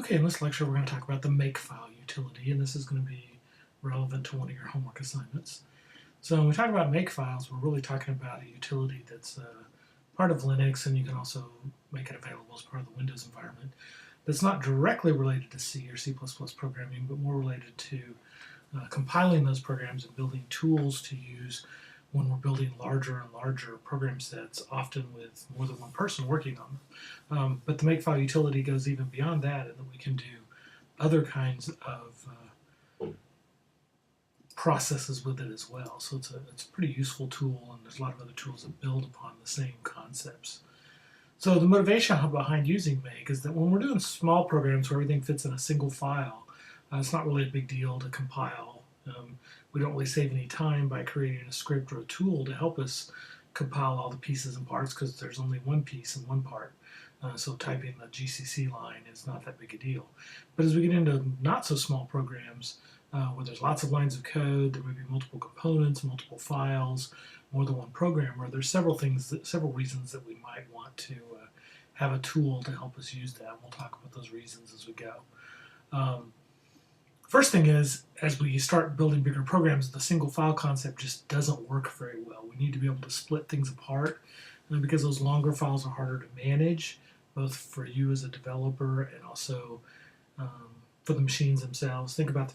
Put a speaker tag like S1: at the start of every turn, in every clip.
S1: Okay, in this lecture we're going to talk about the makefile utility, and this is going to be relevant to one of your homework assignments. So when we talk about makefiles, we're really talking about a utility that's part of Linux, and you can also make it available as part of the Windows environment. That's not directly related to C or C++ programming, but more related to compiling those programs and building tools to use when we're building larger and larger program sets, often with more than one person working on them. But the makefile utility goes even beyond that, and that we can do other kinds of processes with it as well. So it's a pretty useful tool, and there's a lot of other tools that build upon the same concepts. So the motivation behind using make is that when we're doing small programs where everything fits in a single file, it's not really a big deal to compile. We don't really save any time by creating a script or a tool to help us compile all the pieces and parts, because there's only one piece and one part. So typing the GCC line is not that big a deal. But as we get into not so small programs, where there's lots of lines of code, there may be multiple components, multiple files, more than one programmer, there's several reasons that we might want to have a tool to help us use that. We'll talk about those reasons as we go. First thing is, as we start building bigger programs, the single file concept just doesn't work very well. We need to be able to split things apart, because those longer files are harder to manage, both for you as a developer and also for the machines themselves. Think about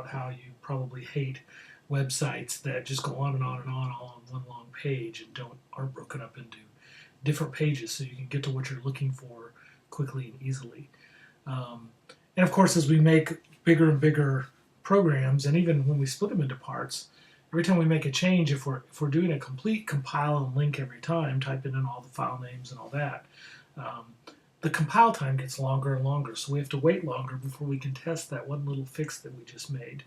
S1: how you probably hate websites that just go on and on and on all on one long page and aren't broken up into different pages so you can get to what you're looking for quickly and easily. And of course, as we make bigger and bigger programs, and even when we split them into parts, every time we make a change, if we're doing a complete compile and link every time, typing in all the file names and all that, the compile time gets longer and longer, so we have to wait longer before we can test that one little fix that we just made.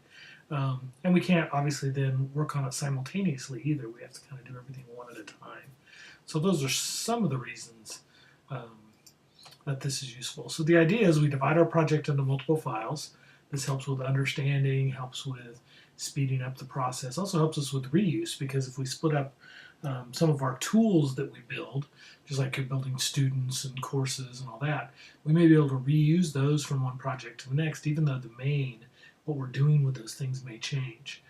S1: And we can't obviously then work on it simultaneously either. We have to kind of do everything one at a time. So those are some of the reasons that this is useful. So the idea is we divide our project into multiple files. This helps with understanding, helps with speeding up the process, also helps us with reuse, because if we split up some of our tools that we build, just like you're building students and courses and all that, we may be able to reuse those from one project to the next, even though what we're doing with those things may change.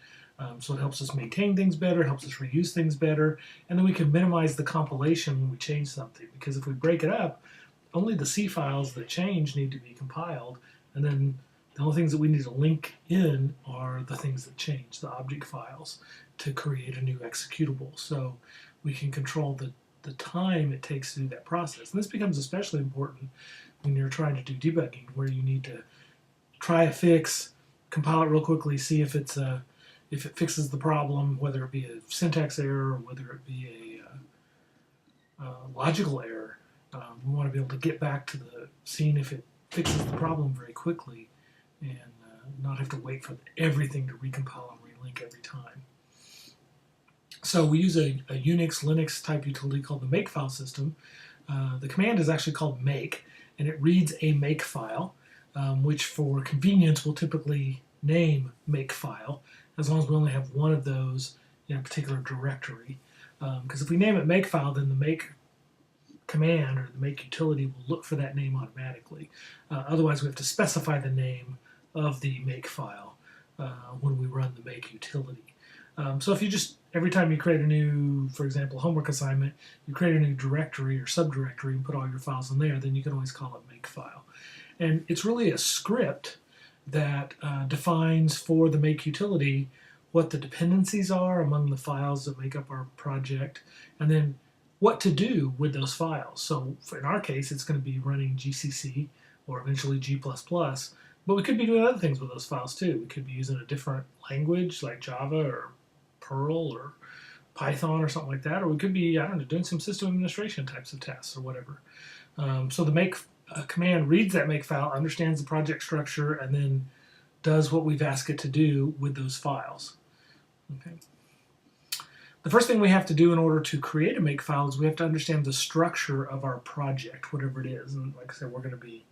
S1: So it helps us maintain things better, helps us reuse things better, and then we can minimize the compilation when we change something, because if we break it up, only the C files that change need to be compiled, and then the only things that we need to link in are the things that change, the object files, to create a new executable. So we can control the time it takes to do that process. And this becomes especially important when you're trying to do debugging, where you need to try a fix, compile it real quickly, see if it fixes the problem, whether it be a syntax error or whether it be a logical error. We want to be able to get back to seeing if it fixes the problem very quickly, and not have to wait for everything to recompile and relink every time. So we use a Unix, Linux type utility called the makefile system. The command is actually called make, and it reads a makefile, which for convenience we'll typically name makefile, as long as we only have one of those in a particular directory. Because if we name it makefile, then the make command or the make utility will look for that name automatically. Otherwise, we have to specify the name of the makefile when we run the make utility. So if you just, every time you create a new, for example, homework assignment, you create a new directory or subdirectory and put all your files in there, then you can always call it makefile. And it's really a script that defines for the make utility what the dependencies are among the files that make up our project, and then what to do with those files. So in our case, it's going to be running GCC or eventually G++, but we could be doing other things with those files too. We could be using a different language like Java or Perl or Python or something like that, or we could be, I don't know, doing some system administration types of tests or whatever. So the make command reads that make file, understands the project structure, and then does what we've asked it to do with those files. Okay. The first thing we have to do in order to create a make file is we have to understand the structure of our project, whatever it is. And like I said, we're going to be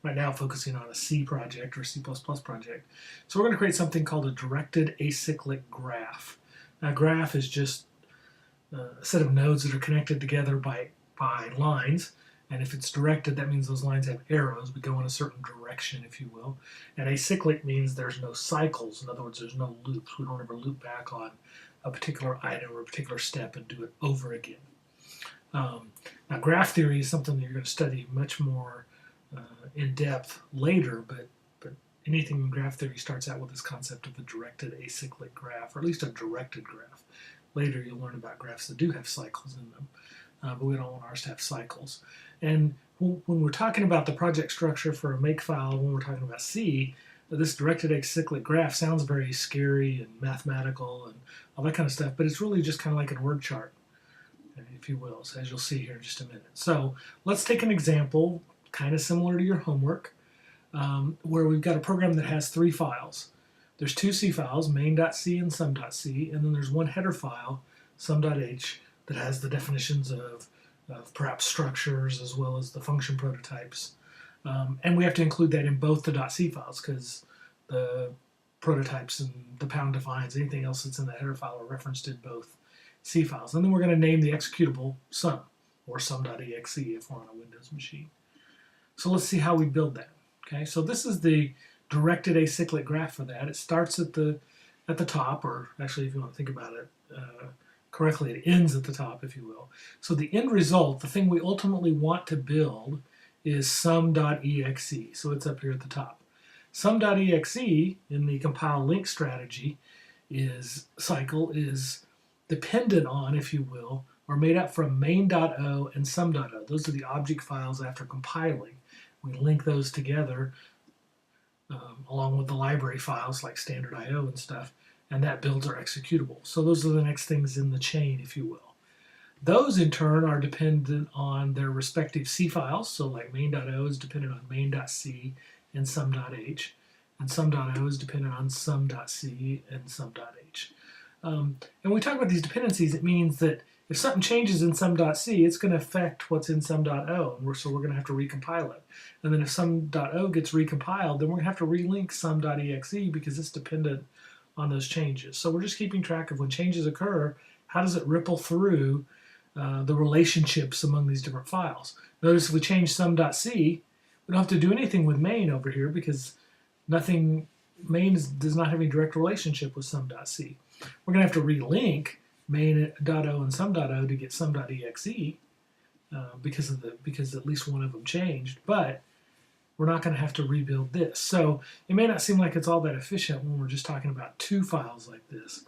S1: right now focusing on a C project or C++ project. So we're going to create something called a directed acyclic graph. Now, a graph is just a set of nodes that are connected together by lines, And if it's directed, that means those lines have arrows. We go in a certain direction, if you will. And acyclic means there's no cycles. In other words, there's no loops. We don't ever loop back on a particular item or a particular step and do it over again. Now, graph theory is something that you're going to study much more in depth later, but anything in graph theory starts out with this concept of a directed acyclic graph, or at least a directed graph. Later, you'll learn about graphs that do have cycles in them, but we don't want ours to have cycles. And when we're talking about the project structure for a makefile, when we're talking about C, this directed acyclic graph sounds very scary and mathematical and all that kind of stuff, but it's really just kind of like a word chart, if you will, so as you'll see here in just a minute. So let's take an example, kind of similar to your homework, where we've got a program that has 3 files. There's 2 C files, main.c and sum.c, and then there's one header file, sum.h, that has the definitions of perhaps structures as well as the function prototypes. And we have to include that in both the .c files because the prototypes and the pound defines, anything else that's in the header file are referenced in both C files. And then we're going to name the executable sum, or sum.exe if we're on a Windows machine. So let's see how we build that. Okay, so this is the directed acyclic graph for that. It starts at the top, or actually if you want to think about it correctly, it ends at the top, if you will. So the end result, the thing we ultimately want to build, is sum.exe. So it's up here at the top. Sum.exe in the compile link strategy cycle is dependent on, if you will, or made up from main.o and sum.o. Those are the object files after compiling. We link those together along with the library files like standard IO and stuff, and that builds our executable. So those are the next things in the chain, if you will. Those in turn are dependent on their respective C files. So like main.o is dependent on main.c and sum.h, and sum.o is dependent on sum.c and sum.h. And when we talk about these dependencies, it means that if something changes in sum.c, it's going to affect what's in sum.o, and so we're going to have to recompile it. And then if sum.o gets recompiled, then we're going to have to relink sum.exe because it's dependent on those changes. So we're just keeping track of when changes occur, how does it ripple through the relationships among these different files. Notice if we change sum.c, we don't have to do anything with main over here because main does not have any direct relationship with sum.c. We're going to have to relink main.o and sum.o to get sum.exe because at least one of them changed, but we're not going to have to rebuild this. So it may not seem like it's all that efficient when we're just talking about 2 files like this,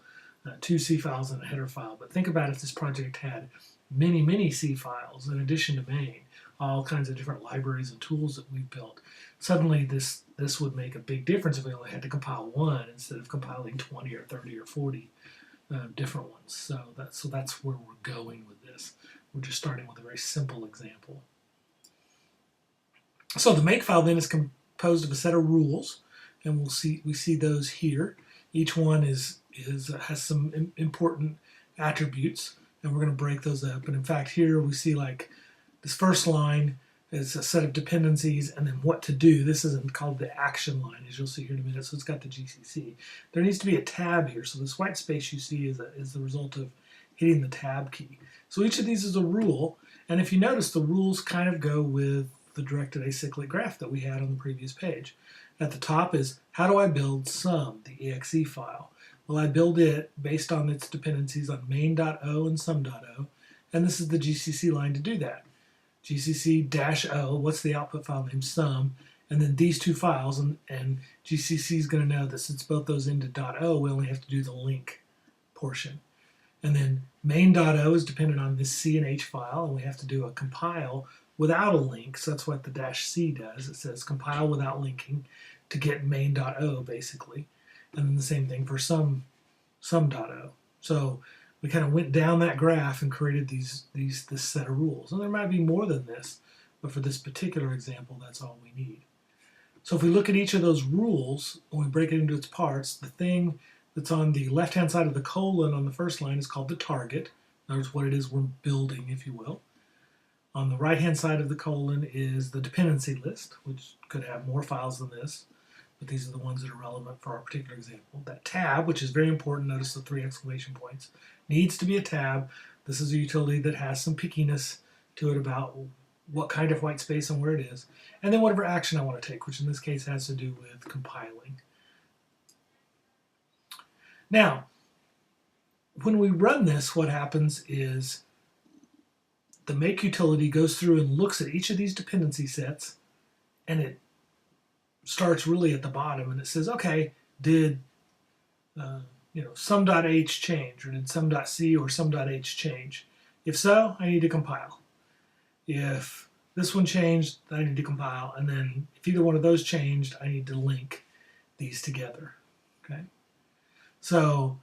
S1: 2 C files and a header file. But think about if this project had many C files in addition to main, all kinds of different libraries and tools that we've built. Suddenly this would make a big difference if we only had to compile 1 instead of compiling 20 or 30 or 40 different ones. So that's where we're going with this. We're just starting with a very simple example. So the makefile then is composed of a set of rules, and we see those here. Each one has some important attributes, and we're going to break those up. And in fact, here we see like this first line is a set of dependencies, and then what to do. This isn't called the action line, as you'll see here in a minute. So it's got the GCC. There needs to be a tab here. So this white space you see is the result of hitting the tab key. So each of these is a rule, and if you notice, the rules kind of go with the directed acyclic graph that we had on the previous page. At the top is, how do I build sum, the exe file? Well, I build it based on its dependencies on main.o and sum.o, and this is the GCC line to do that. GCC-o, what's the output file name? Sum, and then these 2 files, and GCC is going to know that since both those into .o, we only have to do the link portion. And then main.o is dependent on this C and H file, and we have to do a compile without a link, so that's what the -c does. It says compile without linking to get main.o, basically. And then the same thing for sum.o. So we kind of went down that graph and created this set of rules. And there might be more than this, but for this particular example, that's all we need. So if we look at each of those rules, and we break it into its parts, the thing that's on the left-hand side of the colon on the first line is called the target. In other words, what it is we're building, if you will. On the right-hand side of the colon is the dependency list, which could have more files than this, but these are the ones that are relevant for our particular example. That tab, which is very important, notice the 3 exclamation points, needs to be a tab. This is a utility that has some pickiness to it about what kind of white space and where it is, and then whatever action I want to take, which in this case has to do with compiling. Now, when we run this, what happens is the make utility goes through and looks at each of these dependency sets, and it starts really at the bottom, and it says, okay, did sum.h change, or did sum.c or sum.h change? If so, I need to compile. If this one changed, I need to compile, and then if either one of those changed, I need to link these together. Okay, so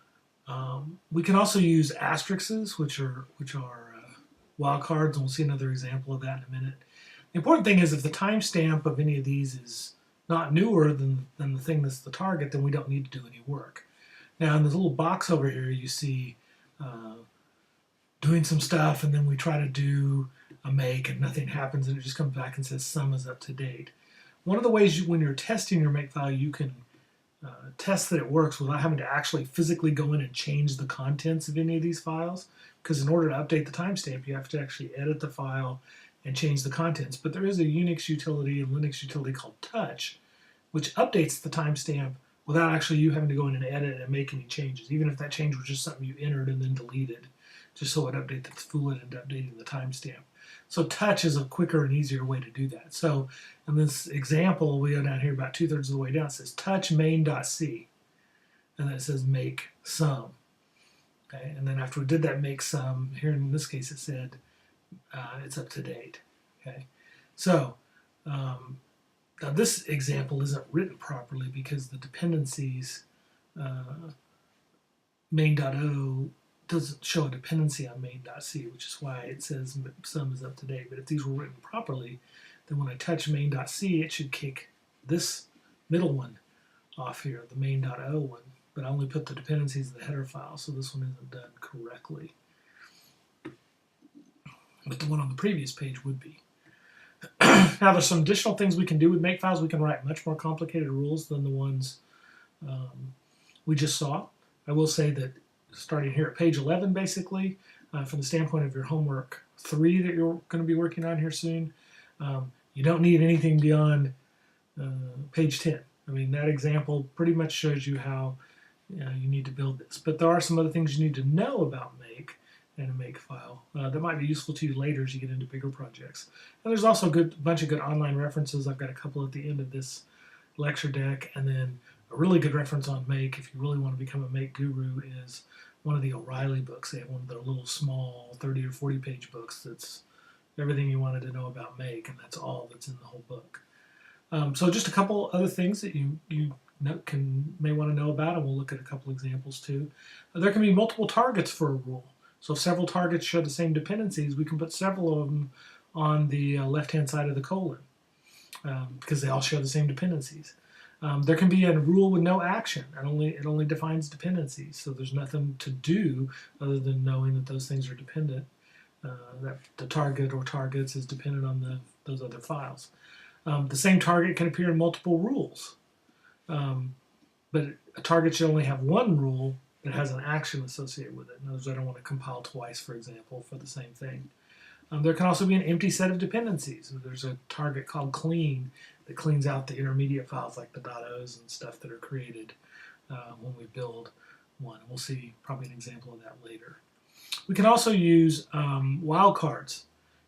S1: we can also use asterisks, which are wildcards, and we'll see another example of that in a minute. The important thing is if the timestamp of any of these is not newer than the thing that's the target, then we don't need to do any work. Now in this little box over here, you see doing some stuff, and then we try to do a make and nothing happens, and it just comes back and says sum is up to date. One of the ways when you're testing your makefile, you can test that it works without having to actually physically go in and change the contents of any of these files, because in order to update the timestamp, you have to actually edit the file and change the contents. But there is a Unix utility and Linux utility called touch, which updates the timestamp without actually you having to go in and edit and make any changes, even if that change was just something you entered and then deleted, just so it updated the fool it into updating the timestamp. So touch is a quicker and easier way to do that. So in this example, we go down here about 2/3 of the way down. It says touch main.c, and then it says make sum. Okay, and then after we did that make sum, here in this case it said it's up to date. Okay, so now this example isn't written properly because the dependencies main.o doesn't show a dependency on main.c, which is why it says sum is up to date. But if these were written properly, then when I touch main.c, it should kick this middle one off here, the main.o one. But I only put the dependencies in the header file, so this one isn't done correctly. But the one on the previous page would be. Now there's some additional things we can do with makefiles. We can write much more complicated rules than the ones we just saw. I will say that starting here at page 11, basically, from the standpoint of your homework 3 that you're going to be working on here soon, you don't need anything beyond page 10. I mean, that example pretty much shows you how you need to build this. But there are some other things you need to know about make and a makefile that might be useful to you later as you get into bigger projects. And there's also a bunch of good online references. I've got a couple at the end of this lecture deck, and then a really good reference on make if you really want to become a make guru is one of the O'Reilly books. They have one of their little small 30 or 40 page books that's everything you wanted to know about make, and that's all that's in the whole book. So just a couple other things that you may want to know about, and we'll look at a couple examples too. There can be multiple targets for a rule. So if several targets share the same dependencies, we can put several of them on the left-hand side of the colon because they all share the same dependencies. There can be a rule with no action, and it only defines dependencies. So there's nothing to do other than knowing that those things are dependent. That the target or targets is dependent on those other files. The same target can appear in multiple rules, but a target should only have one rule that has an action associated with it. In other words, I don't want to compile twice, for example, for the same thing. There can also be an empty set of dependencies. There's a target called clean that cleans out the intermediate files like the .os and stuff that are created when we build one. We'll see probably an example of that later. We can also use wildcards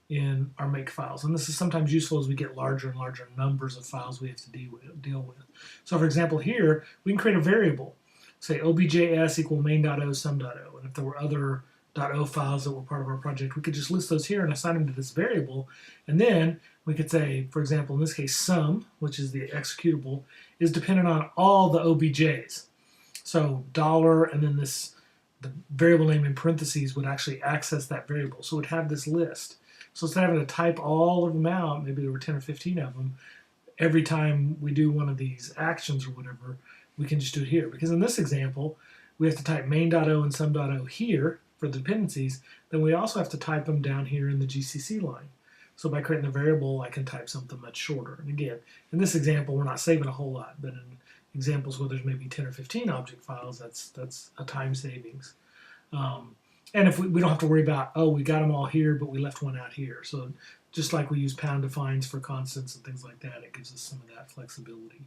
S1: in our make files, and this is sometimes useful as we get larger and larger numbers of files we have to deal with. So for example here, we can create a variable, say objs equal main.o sum.o, and if there were other .o files that were part of our project, we could just list those here and assign them to this variable, and then we could say, for example, in this case, sum, which is the executable, is dependent on all the objs. So $, and then the variable name in parentheses would actually access that variable. So it would have this list. So instead of having to type all of them out, maybe there were 10 or 15 of them, every time we do one of these actions or whatever, we can just do it here. Because in this example, we have to type main.o and sum.o here for the dependencies, then we also have to type them down here in the GCC line. So by creating a variable, I can type something much shorter. And again, in this example, we're not saving a whole lot, but in examples where there's maybe 10 or 15 object files, that's a time savings. And if we don't have to worry about, oh, we got them all here, but we left one out here. So just like we use pound defines for constants and things like that. It gives us some of that flexibility.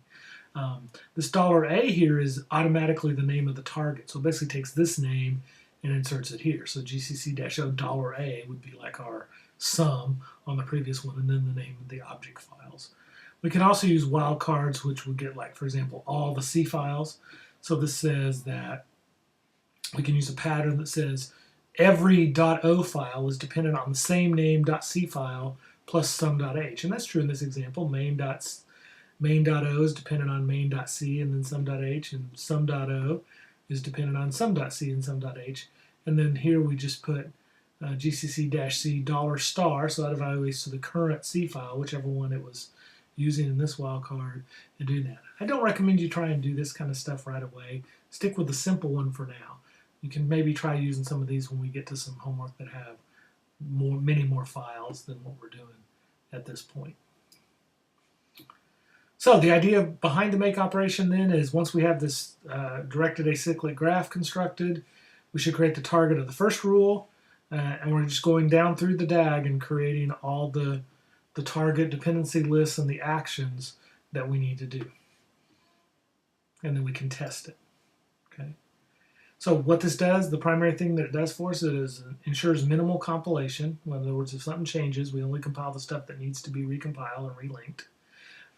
S1: This $A here is automatically the name of the target. So it basically takes this name and inserts it here. So GCC-O $A would be like our sum on the previous one, and then the name of the object files. We can also use wildcards, which would get, like, for example, all the C files. So this says that we can use a pattern that says every .o file is dependent on the same name .c file plus sum.h. And that's true in this example. Main.o is dependent on main.c and then sum.h, and sum.o is dependent on sum.c and sum.h. And then here we just put GCC-C $*, so that evaluates to the current C file, whichever one it was using in this wildcard, and do that. I don't recommend you try and do this kind of stuff right away. Stick with the simple one for now. You can maybe try using some of these when we get to some homework that have many more files than what we're doing at this point. So the idea behind the make operation then is once we have this directed acyclic graph constructed, we should create the target of the first rule, and we're just going down through the DAG and creating all the target dependency lists and the actions that we need to do. And then we can test it. Okay. So what this does, the primary thing that it does for us is it ensures minimal compilation. In other words, if something changes, we only compile the stuff that needs to be recompiled and relinked.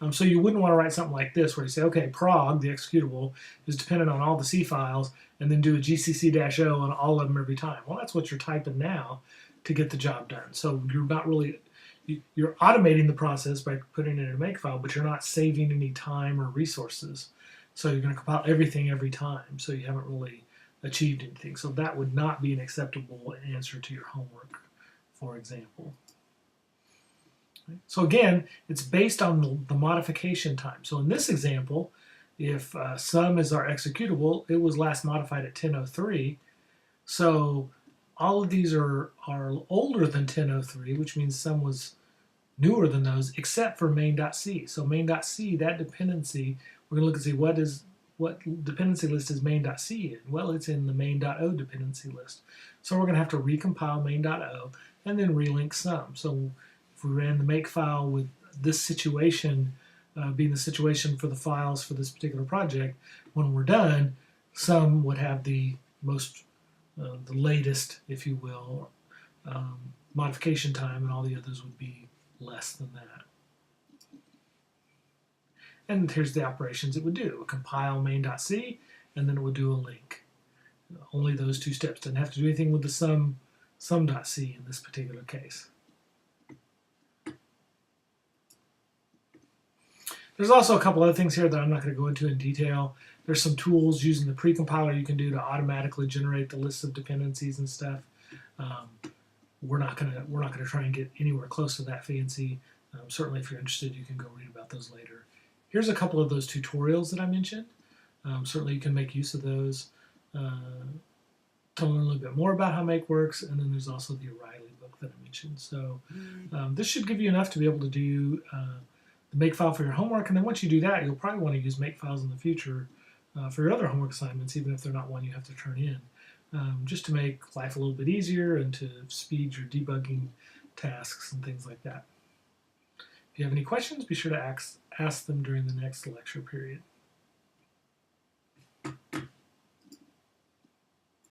S1: So you wouldn't want to write something like this where you say, okay, prog, the executable, is dependent on all the C files, and then do a GCC-O on all of them every time. Well, that's what you're typing now to get the job done. So you're not really, you're automating the process by putting it in a makefile, but you're not saving any time or resources. So you're going to compile everything every time, so you haven't really achieved anything. So that would not be an acceptable answer to your homework, for example. So again, it's based on the modification time. So in this example, if sum is our executable, it was last modified at 10:03. So all of these are older than 10:03, which means sum was newer than those, except for main.c. So main.c, that dependency, we're going to look and see what dependency list is main.c in. Well, it's in the main.o dependency list. So we're going to have to recompile main.o and then relink sum. So if we ran the makefile with this situation being the situation for the files for this particular project, when we're done, sum would have the most, the latest, if you will, modification time, and all the others would be less than that. And here's the operations it would do. It would compile main.c, and then it would do a link. Only those two steps. Doesn't have to do anything with the sum.c in this particular case. There's also a couple other things here that I'm not going to go into in detail. There's some tools using the precompiler you can do to automatically generate the list of dependencies and stuff. We're not going to try and get anywhere close to that fancy. Certainly, if you're interested, you can go read about those later. Here's a couple of those tutorials that I mentioned. Certainly, you can make use of those to learn a little bit more about how Make works. And then there's also the O'Reilly book that I mentioned. So this should give you enough to be able to do the makefile for your homework. And then once you do that, you'll probably want to use makefiles in the future for your other homework assignments, even if they're not one you have to turn in, just to make life a little bit easier and to speed your debugging tasks and things like that. If you have any questions, be sure to ask them during the next lecture period.